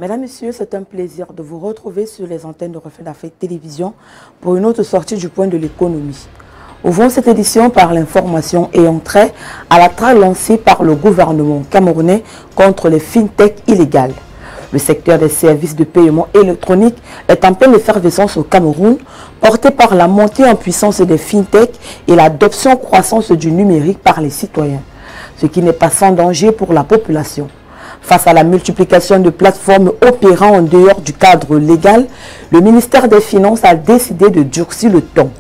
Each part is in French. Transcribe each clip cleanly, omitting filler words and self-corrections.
Mesdames, Messieurs, c'est un plaisir de vous retrouver sur les antennes de Reflet d'Afrique Télévision pour une autre sortie du point de l'économie. Ouvrons cette édition par l'information ayant trait à la traque lancée par le gouvernement camerounais contre les fintech illégales. Le secteur des services de paiement électronique est en pleine effervescence au Cameroun, porté par la montée en puissance des fintech et l'adoption croissante du numérique par les citoyens, ce qui n'est pas sans danger pour la population. Face à la multiplication de plateformes opérant en dehors du cadre légal, le ministère des Finances a décidé de durcir le ton.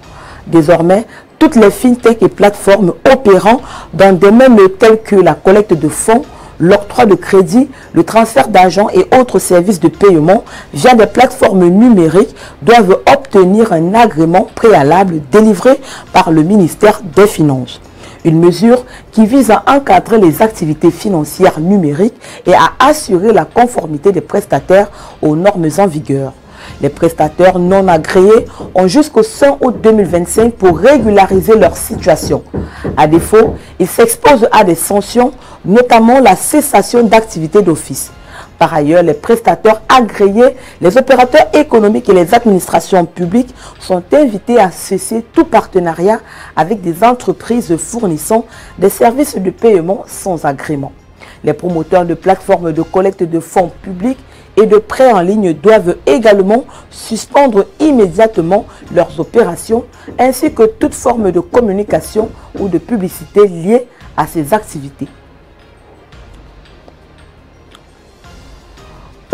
Désormais, toutes les fintech et plateformes opérant dans des domaines tels que la collecte de fonds, l'octroi de crédit, le transfert d'argent et autres services de paiement via des plateformes numériques doivent obtenir un agrément préalable délivré par le ministère des Finances. Une mesure qui vise à encadrer les activités financières numériques et à assurer la conformité des prestataires aux normes en vigueur. Les prestataires non agréés ont jusqu'au 5 août 2025 pour régulariser leur situation. À défaut, ils s'exposent à des sanctions, notamment la cessation d'activité d'office. Par ailleurs, les prestataires agréés, les opérateurs économiques et les administrations publiques sont invités à cesser tout partenariat avec des entreprises fournissant des services de paiement sans agrément. Les promoteurs de plateformes de collecte de fonds publics et de prêts en ligne doivent également suspendre immédiatement leurs opérations ainsi que toute forme de communication ou de publicité liée à ces activités.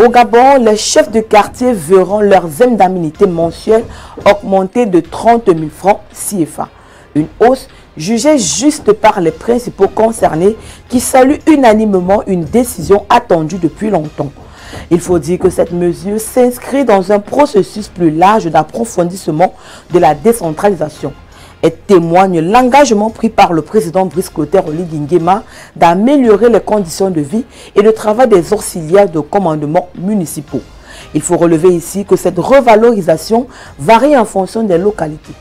Au Gabon, les chefs de quartier verront leurs indemnités mensuelles augmenter de 30 000 francs CFA. Une hausse jugée juste par les principaux concernés qui saluent unanimement une décision attendue depuis longtemps. Il faut dire que cette mesure s'inscrit dans un processus plus large d'approfondissement de la décentralisation. Elle témoigne l'engagement pris par le président Brice Clotaire Oligui Nguema d'améliorer les conditions de vie et de travail des auxiliaires de commandement municipaux. Il faut relever ici que cette revalorisation varie en fonction des localités.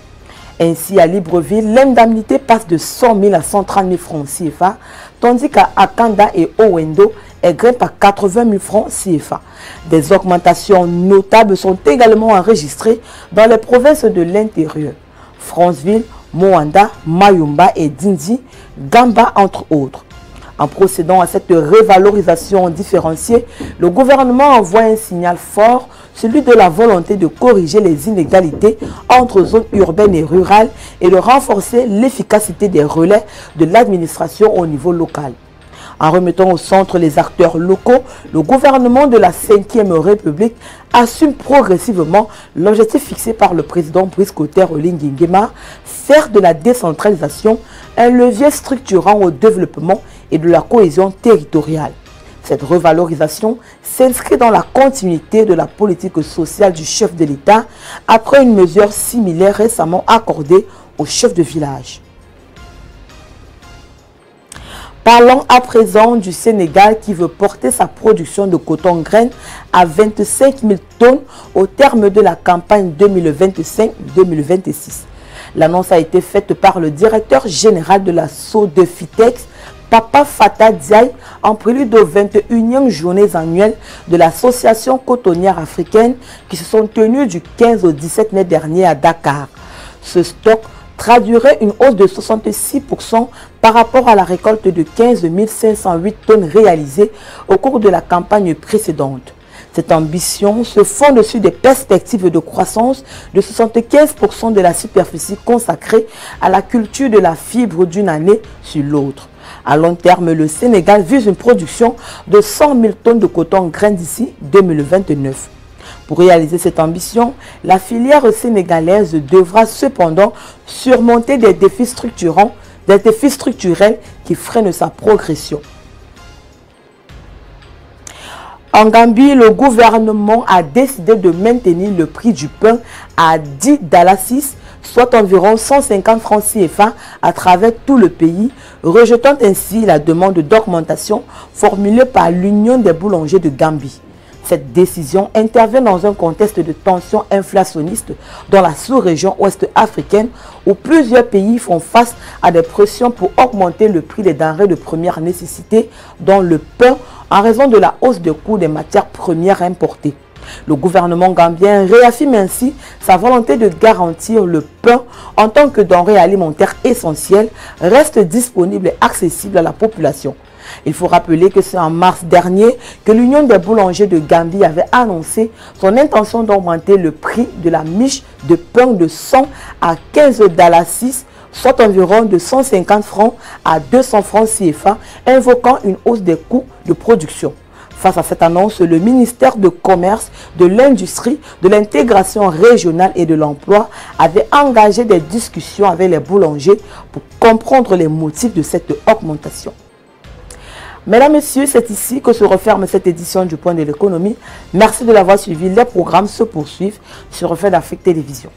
Ainsi, à Libreville, l'indemnité passe de 100 000 à 130 000 francs CFA, tandis qu'à Akanda et Owendo, elle grimpe à 80 000 francs CFA. Des augmentations notables sont également enregistrées dans les provinces de l'intérieur. Franceville, Moanda, Mayumba et Dindi, Gamba entre autres. En procédant à cette revalorisation différenciée, le gouvernement envoie un signal fort, celui de la volonté de corriger les inégalités entre zones urbaines et rurales et de renforcer l'efficacité des relais de l'administration au niveau local. En remettant au centre les acteurs locaux, le gouvernement de la 5e République assume progressivement l'objectif fixé par le président Brice Clotaire Oligui Nguema, faire de la décentralisation un levier structurant au développement et de la cohésion territoriale. Cette revalorisation s'inscrit dans la continuité de la politique sociale du chef de l'État après une mesure similaire récemment accordée aux chefs de village. Parlons à présent du Sénégal qui veut porter sa production de coton-graines à 25 000 tonnes au terme de la campagne 2025-2026. L'annonce a été faite par le directeur général de la Sodefitex, Papa Fata Diaye, en prélude aux 21e journées annuelles de l'Association cotonnière africaine qui se sont tenues du 15 au 17 mai dernier à Dakar. Ce stock traduirait une hausse de 66% par rapport à la récolte de 15 508 tonnes réalisée au cours de la campagne précédente. Cette ambition se fonde sur des perspectives de croissance de 75% de la superficie consacrée à la culture de la fibre d'une année sur l'autre. À long terme, le Sénégal vise une production de 100 000 tonnes de coton-graines d'ici 2029. Pour réaliser cette ambition, la filière sénégalaise devra cependant surmonter des défis structurels qui freinent sa progression. En Gambie, le gouvernement a décidé de maintenir le prix du pain à 10 $, soit environ 150 francs CFA à travers tout le pays, rejetant ainsi la demande d'augmentation formulée par l'Union des boulangers de Gambie. Cette décision intervient dans un contexte de tension inflationniste dans la sous-région ouest africaine où plusieurs pays font face à des pressions pour augmenter le prix des denrées de première nécessité, dont le pain, en raison de la hausse des coûts des matières premières importées. Le gouvernement gambien réaffirme ainsi sa volonté de garantir le pain en tant que denrée alimentaire essentielle reste disponible et accessible à la population. Il faut rappeler que c'est en mars dernier que l'Union des boulangers de Gambie avait annoncé son intention d'augmenter le prix de la miche de pain de 100 à 15 $, soit environ de 150 francs à 200 francs CFA, invoquant une hausse des coûts de production. Face à cette annonce, le ministère de Commerce, de l'Industrie, de l'Intégration régionale et de l'Emploi avait engagé des discussions avec les boulangers pour comprendre les motifs de cette augmentation. Mesdames, Messieurs, c'est ici que se referme cette édition du Point de l'économie. Merci de l'avoir suivi. Les programmes se poursuivent sur Reflet d'Afrique Télévision.